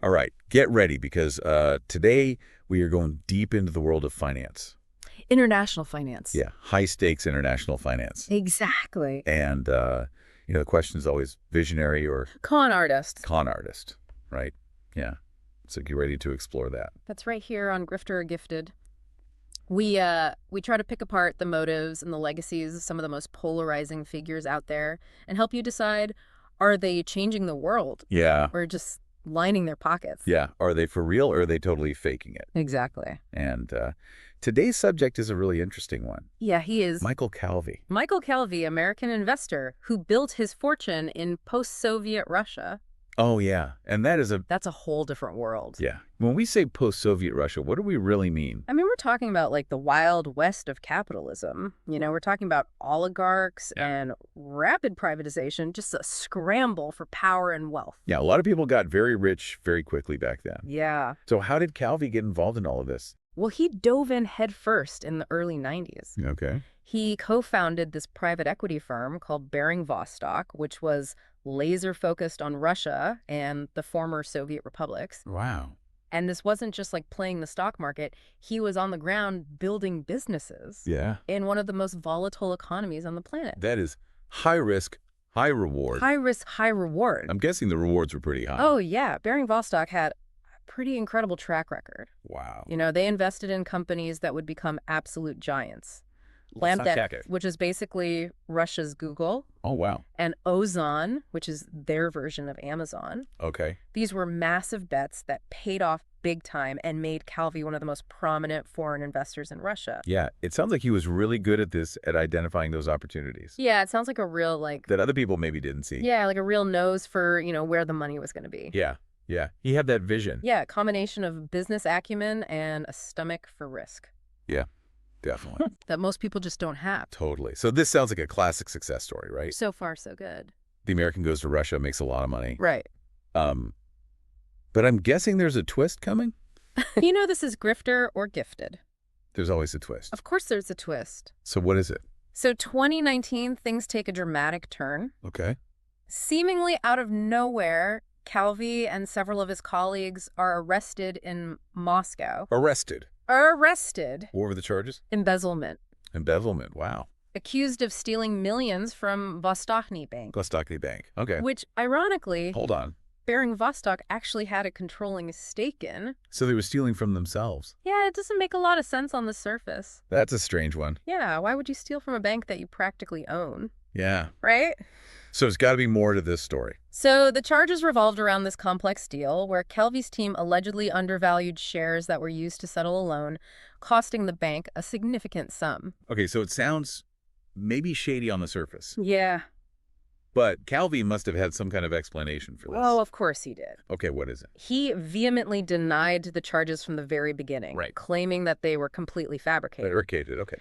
All right, get ready because today we are going deep into the world of finance. International finance. Yeah, high-stakes international finance. Exactly. And, the question is always visionary or Con artist. con artist, right? Yeah. So get ready to explore that. That's right here on Grifter or Gifted. We try to pick apart the motives and the legacies of some of the most polarizing figures out there and help you decide, are they changing the world Yeah. or just lining their pockets? Yeah. Are they for real or are they totally faking it? Exactly. And today's subject is a really interesting one. Yeah, he is. Michael Calvey. Michael Calvey, American investor who built his fortune in post-Soviet Russia. Oh, yeah. And that is That's a whole different world. yeah. When we say post-Soviet Russia, what do we really mean? I mean, we're talking about like the wild west of capitalism. We're talking about oligarchs and rapid privatization, just a scramble for power and wealth. Yeah, a lot of people got very rich very quickly back then. Yeah. So how did Calvey get involved in all of this? Well, he dove in headfirst in the early 90s. Okay. He co-founded this private equity firm called Baring Vostok, which was laser focused on Russia and the former Soviet republics. Wow. And this wasn't just like playing the stock market. He was on the ground building businesses Yeah. in one of the most volatile economies on the planet. That is high risk, high reward. High risk, high reward. I'm guessing the rewards were pretty high. Oh, yeah. Baring Vostok had a pretty incredible track record. Wow. They invested in companies that would become absolute giants. Let's not check Yandex, it. which is basically Russia's Google, Oh, wow. and Ozon, which is their version of Amazon. Okay. These were massive bets that paid off big time and made Calvey one of the most prominent foreign investors in Russia. Yeah, it sounds like he was really good at this, at identifying those opportunities Yeah, it sounds like a real, that other people maybe didn't see. like a real nose for, where the money was going to be. Yeah. Yeah. He had that vision. Yeah, a combination of business acumen and a stomach for risk Yeah, definitely. that most people just don't have. Totally. So this sounds like a classic success story, right? So far, so good. The American goes to Russia, makes a lot of money. Right. But I'm guessing there's a twist coming? This is Grifter or Gifted. There's always a twist. Of course there's a twist. So what is it? So 2019, things take a dramatic turn. Okay. Seemingly out of nowhere, Calvey and several of his colleagues are arrested in Moscow. Arrested. Arrested. What were the charges? Embezzlement. Embezzlement. Wow. Accused of stealing millions from Vostokny Bank. Vostokny Bank. Okay. Which, ironically, Hold on. Baring Vostok actually had a controlling stake in. So they were stealing from themselves. Yeah, it doesn't make a lot of sense on the surface. That's a strange one. Yeah, why would you steal from a bank that you practically own? Yeah. Right? So there's got to be more to this story. So the charges revolved around this complex deal where Calvey's team allegedly undervalued shares that were used to settle a loan, costing the bank a significant sum. Okay, so it sounds maybe shady on the surface, Yeah. but Calvey must have had some kind of explanation for this. Oh, of course he did. Okay, what is it? He vehemently denied the charges from the very beginning, Right. claiming that they were completely fabricated. Fabricated, okay.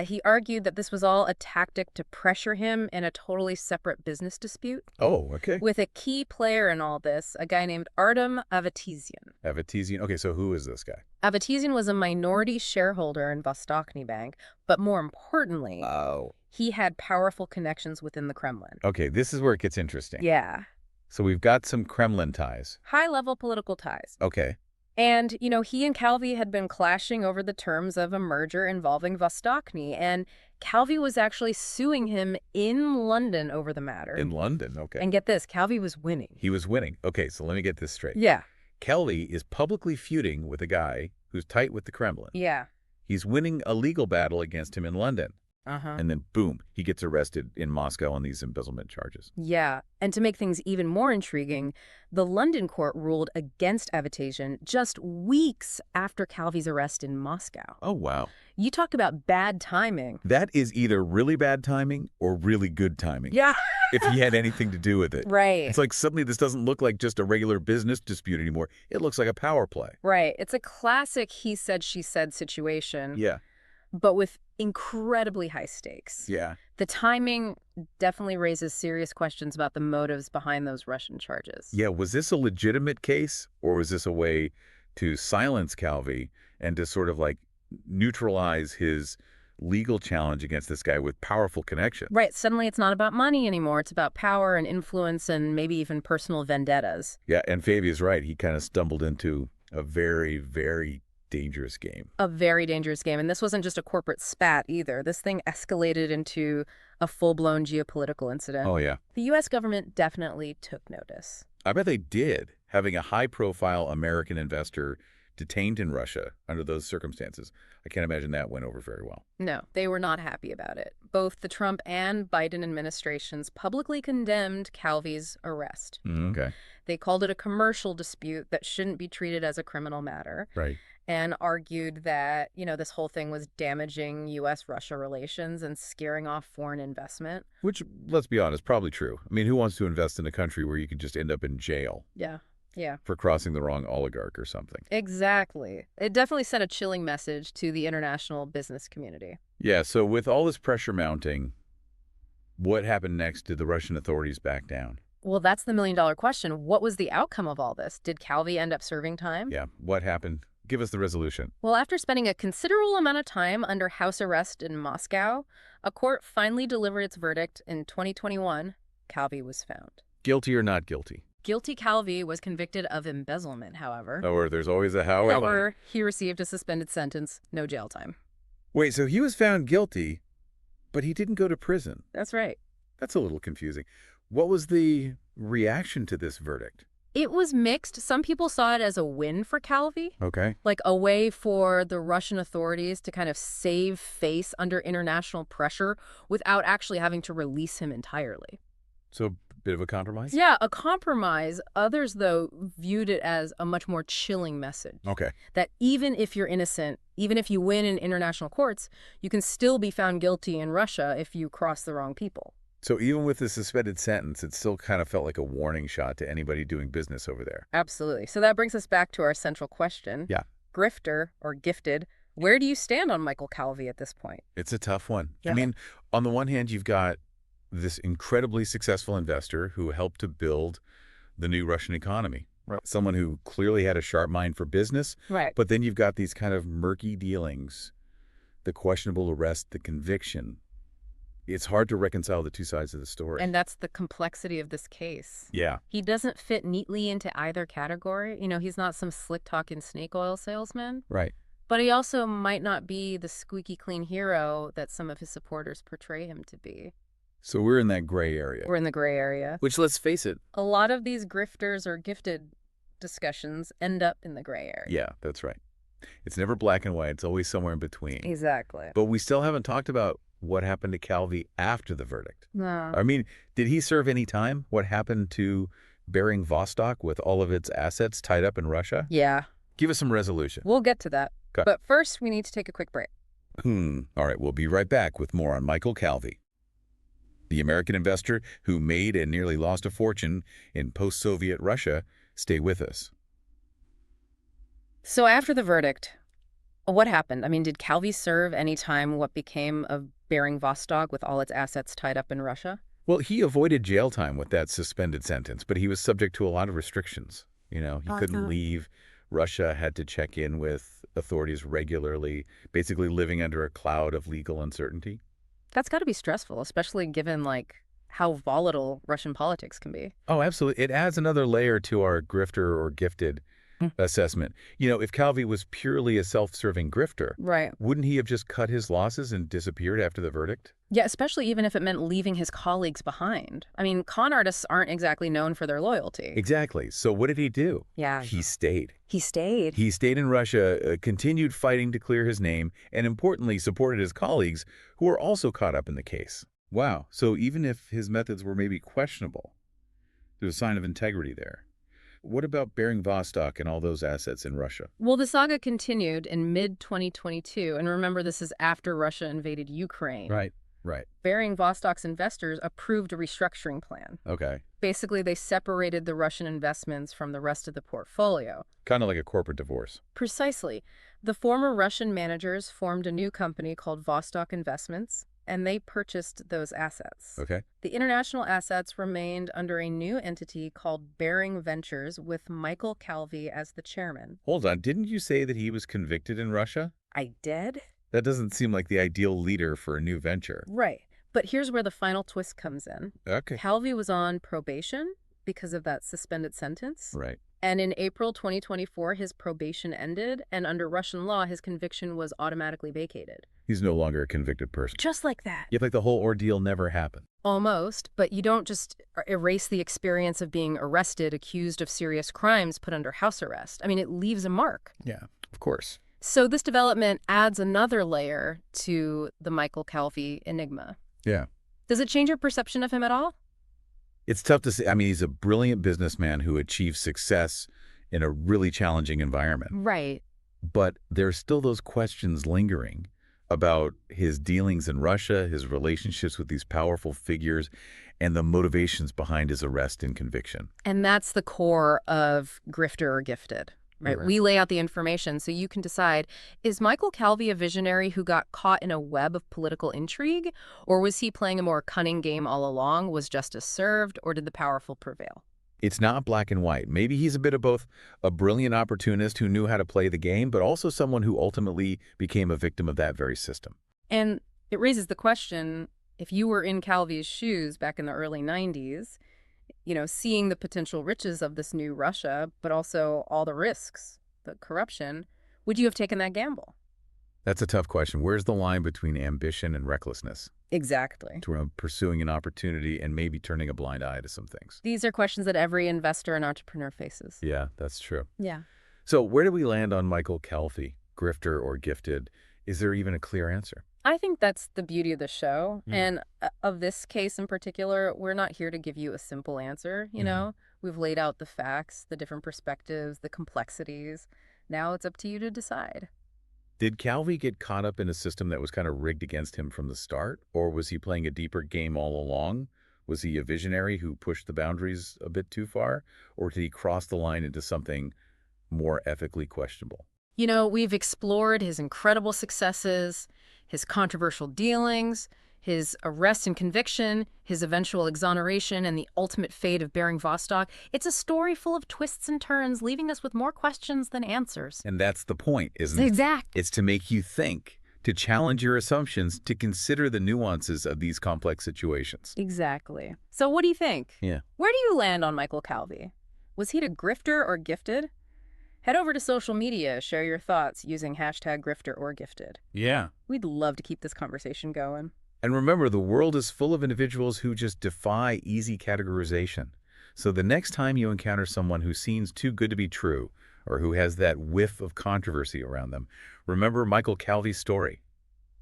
He argued that this was all a tactic to pressure him in a totally separate business dispute, Oh, okay. with a key player in all this, a guy named Artem Avatizian. Avatizian. Okay, so who is this guy? Avatizian was a minority shareholder in Vostokny Bank, but more importantly, Oh. he had powerful connections within the Kremlin. Okay, this is where it gets interesting. Yeah. So we've got some Kremlin ties. High-level political ties. Okay. And, he and Calvey had been clashing over the terms of a merger involving Vostokny, and Calvey was actually suing him in London over the matter. In London, okay. And get this, Calvey was winning. He was winning. Okay, so let me get this straight. Yeah. Calvey is publicly feuding with a guy who's tight with the Kremlin. Yeah. He's winning a legal battle against him in London. Uh-huh. And then, boom, he gets arrested in Moscow on these embezzlement charges. Yeah. And to make things even more intriguing, the London court ruled against Avatizian just weeks after Calvey's arrest in Moscow. Oh, wow. You talk about bad timing. That is either really bad timing or really good timing. Yeah. If he had anything to do with it. Right. It's like suddenly this doesn't look like just a regular business dispute anymore. It looks like a power play. Right. It's a classic he said, she said situation. Yeah. But with incredibly high stakes. Yeah. The timing definitely raises serious questions about the motives behind those Russian charges. Yeah, was this a legitimate case, or was this a way to silence Calvey and to sort of like neutralize his legal challenge against this guy with powerful connections. Right. Suddenly it's not about money anymore. It's about power and influence and maybe even personal vendettas. Yeah, and Fabia's right. He kind of stumbled into a very, very dangerous game. A very dangerous game. And this wasn't just a corporate spat either. This thing escalated into a full-blown geopolitical incident. Oh, yeah. The U.S. government definitely took notice. I bet they did. Having a high-profile American investor detained in Russia under those circumstances, I can't imagine that went over very well. No, they were not happy about it. Both the Trump and Biden administrations publicly condemned Calvey's arrest. Okay. They called it a commercial dispute that shouldn't be treated as a criminal matter. Right. And argued that, this whole thing was damaging U.S.-Russia relations and scaring off foreign investment. Which, let's be honest, probably true. I mean, who wants to invest in a country where you could just end up in jail? Yeah. For crossing the wrong oligarch or something. Exactly. It definitely sent a chilling message to the international business community. Yeah, so with all this pressure mounting, what happened next? Did the Russian authorities back down? Well, that's the million-dollar question. What was the outcome of all this? Did Calvey end up serving time? Yeah, what happened? Give us the resolution. Well, after spending a considerable amount of time under house arrest in Moscow, a court finally delivered its verdict in 2021. Calvey was found. Guilty or not guilty? Guilty Calvey was convicted of embezzlement, however. Or there's always a however. However, he received a suspended sentence, no jail time. Wait, so he was found guilty, but he didn't go to prison. That's right. That's a little confusing. What was the reaction to this verdict? It was mixed. Some people saw it as a win for Calvey. Okay. Like a way for the Russian authorities to kind of save face under international pressure without actually having to release him entirely. So a bit of a compromise? Yeah, a compromise. Others, though, viewed it as a much more chilling message. Okay. That even if you're innocent, even if you win in international courts, you can still be found guilty in Russia if you cross the wrong people. So even with the suspended sentence, it still kind of felt like a warning shot to anybody doing business over there. Absolutely. So that brings us back to our central question. Yeah. Grifter or gifted, where do you stand on Michael Calvey at this point? It's a tough one. Yeah. I mean, on the one hand, you've got this incredibly successful investor who helped to build the new Russian economy. Right. Someone who clearly had a sharp mind for business. Right. But then you've got these kind of murky dealings, the questionable arrest, the conviction. It's hard to reconcile the two sides of the story. And that's the complexity of this case. Yeah. He doesn't fit neatly into either category. He's not some slick-talking snake oil salesman. Right. But he also might not be the squeaky clean hero that some of his supporters portray him to be. So we're in that gray area. We're in the gray area. Which, let's face it, a lot of these grifters or gifted discussions end up in the gray area. Yeah, that's right. It's never black and white. It's always somewhere in between. Exactly. But we still haven't talked about what happened to Calvey after the verdict. No. I mean, did he serve any time? What happened to Baring Vostok with all of its assets tied up in Russia? Yeah. Give us some resolution. We'll get to that. Okay. But first, we need to take a quick break. All right, we'll be right back with more on Michael Calvey, the American investor who made and nearly lost a fortune in post-Soviet Russia. Stay with us. So after the verdict, what happened? I mean, did Calvey serve any time what became of Baring Vostok with all its assets tied up in Russia? Well, he avoided jail time with that suspended sentence, but he was subject to a lot of restrictions. He couldn't leave. Russia had to check in with authorities regularly, basically living under a cloud of legal uncertainty. That's got to be stressful, especially given, how volatile Russian politics can be. Oh, absolutely. It adds another layer to our grifter or gifted assessment. If Calvey was purely a self-serving grifter, right, wouldn't he have just cut his losses and disappeared after the verdict? Yeah, especially even if it meant leaving his colleagues behind. I mean, con artists aren't exactly known for their loyalty. Exactly. So what did he do? Yeah. He stayed. He stayed. He stayed in Russia, continued fighting to clear his name, and importantly, supported his colleagues who were also caught up in the case. Wow. So even if his methods were maybe questionable, there's a sign of integrity there. What about Baring Vostok and all those assets in Russia? Well, the saga continued in mid-2022, and remember, this is after Russia invaded Ukraine. Right. Baring Vostok's investors approved a restructuring plan. Okay. Basically, they separated the Russian investments from the rest of the portfolio. Kind of like a corporate divorce. Precisely. The former Russian managers formed a new company called Vostok Investments, and they purchased those assets. Okay. The international assets remained under a new entity called Baring Ventures with Michael Calvey as the chairman. Hold on. Didn't you say that he was convicted in Russia? I did? That doesn't seem like the ideal leader for a new venture. Right. But here's where the final twist comes in. Okay. Calvey was on probation because of that suspended sentence. Right. And in April 2024, his probation ended, and under Russian law, his conviction was automatically vacated. He's no longer a convicted person. Just like that. Yet like the whole ordeal never happened. Almost, but you don't just erase the experience of being arrested, accused of serious crimes, put under house arrest. I mean, it leaves a mark. Yeah, of course. So this development adds another layer to the Michael Calvey enigma. Yeah. Does it change your perception of him at all? It's tough to say. I mean, he's a brilliant businessman who achieved success in a really challenging environment. Right. But there's still those questions lingering about his dealings in Russia, his relationships with these powerful figures, and the motivations behind his arrest and conviction. And that's the core of grifter or gifted, right? Right. We lay out the information so you can decide, is Michael Calvey a visionary who got caught in a web of political intrigue, or was he playing a more cunning game all along? Was justice served, or did the powerful prevail? It's not black and white. Maybe he's a bit of both, a brilliant opportunist who knew how to play the game, but also someone who ultimately became a victim of that very system. And it raises the question, if you were in Calvey's shoes back in the early 90s, seeing the potential riches of this new Russia, but also all the risks, the corruption, would you have taken that gamble? That's a tough question. Where's the line between ambition and recklessness? Exactly. To pursuing an opportunity and maybe turning a blind eye to some things. These are questions that every investor and entrepreneur faces. Yeah, that's true. Yeah. So where do we land on Michael Calvey, grifter or gifted? Is there even a clear answer? I think that's the beauty of the show. And of this case in particular, we're not here to give you a simple answer, We've laid out the facts, the different perspectives, the complexities. Now it's up to you to decide. Did Calvey get caught up in a system that was kind of rigged against him from the start? Or was he playing a deeper game all along? Was he a visionary who pushed the boundaries a bit too far? Or did he cross the line into something more ethically questionable? We've explored his incredible successes, his controversial dealings, his arrest and conviction, his eventual exoneration, and the ultimate fate of Baring Vostok. It's a story full of twists and turns, leaving us with more questions than answers. And that's the point, isn't it? Exactly. It's to make you think, to challenge your assumptions, to consider the nuances of these complex situations. Exactly. So what do you think? Yeah. Where do you land on Michael Calvey? Was he a grifter or gifted? Head over to social media, share your thoughts using #GrifterOrGifted. Yeah. We'd love to keep this conversation going. And remember, the world is full of individuals who just defy easy categorization. So the next time you encounter someone who seems too good to be true, or who has that whiff of controversy around them, remember Michael Calvey's story.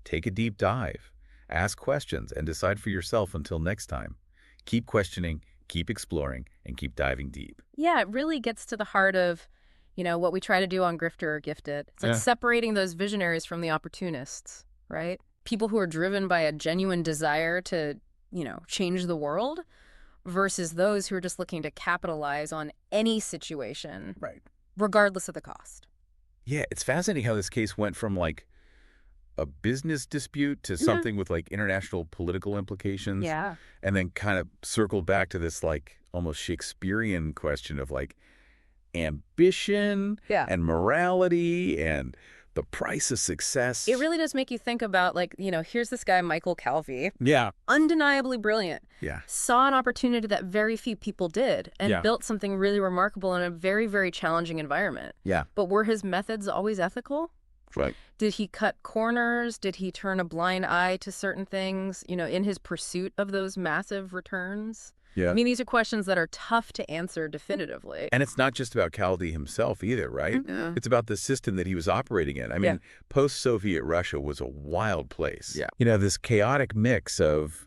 Take a deep dive, ask questions, and decide for yourself until next time. Keep questioning, keep exploring, and keep diving deep. Yeah, it really gets to the heart of, what we try to do on Grifter or Gifted. It's like separating those visionaries from the opportunists, right? People who are driven by a genuine desire to, change the world versus those who are just looking to capitalize on any situation, Right. regardless of the cost. Yeah, it's fascinating how this case went from like a business dispute to something with like international political implications. Yeah. And then kind of circled back to this like almost Shakespearean question of like ambition and morality and the price of success. It really does make you think about, here's this guy, Michael Calvey. Yeah. Undeniably brilliant. Yeah. Saw an opportunity that very few people did and built something really remarkable in a very, very challenging environment. Yeah. But were his methods always ethical? Right. Did he cut corners? Did he turn a blind eye to certain things, in his pursuit of those massive returns? Yeah. I mean, these are questions that are tough to answer definitively. And it's not just about Calvey himself either, right? It's about the system that he was operating in. I mean, post-Soviet Russia was a wild place. Yeah. This chaotic mix of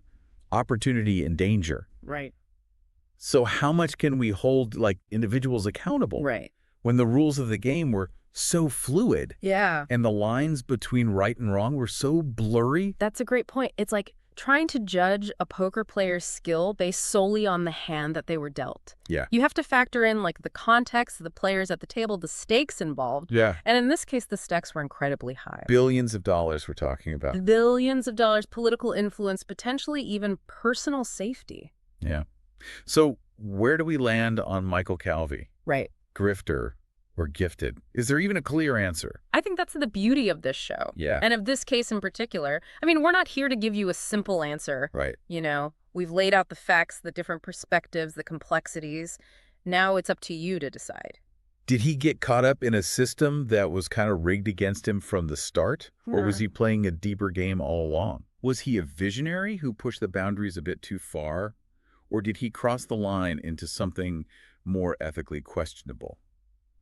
opportunity and danger. Right. So how much can we hold like individuals accountable? Right. When the rules of the game were so fluid. Yeah. And the lines between right and wrong were so blurry. That's a great point. It's like trying to judge a poker player's skill based solely on the hand that they were dealt. Yeah. You have to factor in the context of the players at the table, the stakes involved. Yeah. And in this case, the stakes were incredibly high. Billions of dollars we're talking about. Billions of dollars, political influence, potentially even personal safety. Yeah. So where do we land on Michael Calvey? Right. Grifter Or gifted? Is there even a clear answer? I think that's the beauty of this show. Yeah. And of this case in particular. I mean, we're not here to give you a simple answer. Right. We've laid out the facts, the different perspectives, the complexities. Now it's up to you to decide. Did he get caught up in a system that was kind of rigged against him from the start? Or was he playing a deeper game all along? Was he a visionary who pushed the boundaries a bit too far? Or did he cross the line into something more ethically questionable?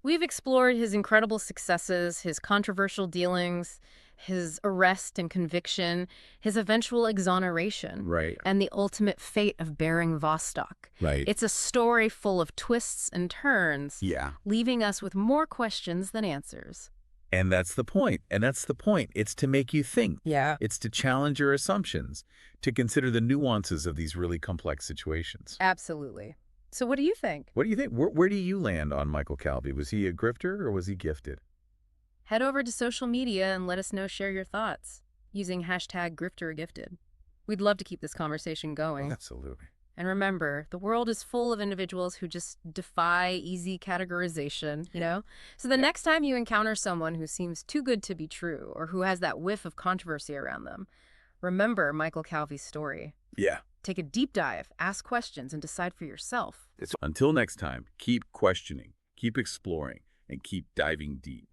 We've explored his incredible successes, his controversial dealings, his arrest and conviction, his eventual exoneration, Right. and the ultimate fate of Baring Vostok. Right. It's a story full of twists and turns, Yeah. leaving us with more questions than answers. And that's the point. It's to make you think. Yeah. It's to challenge your assumptions, to consider the nuances of these really complex situations. Absolutely. So what do you think? What do you think? Where do you land on Michael Calvey? Was he a grifter or was he gifted? Head over to social media and let us know, share your thoughts using #GrifterGifted. We'd love to keep this conversation going. Absolutely. And remember, the world is full of individuals who just defy easy categorization. So the next time you encounter someone who seems too good to be true or who has that whiff of controversy around them, remember Michael Calvey's story. Yeah. Take a deep dive, ask questions, and decide for yourself. Until next time, keep questioning, keep exploring, and keep diving deep.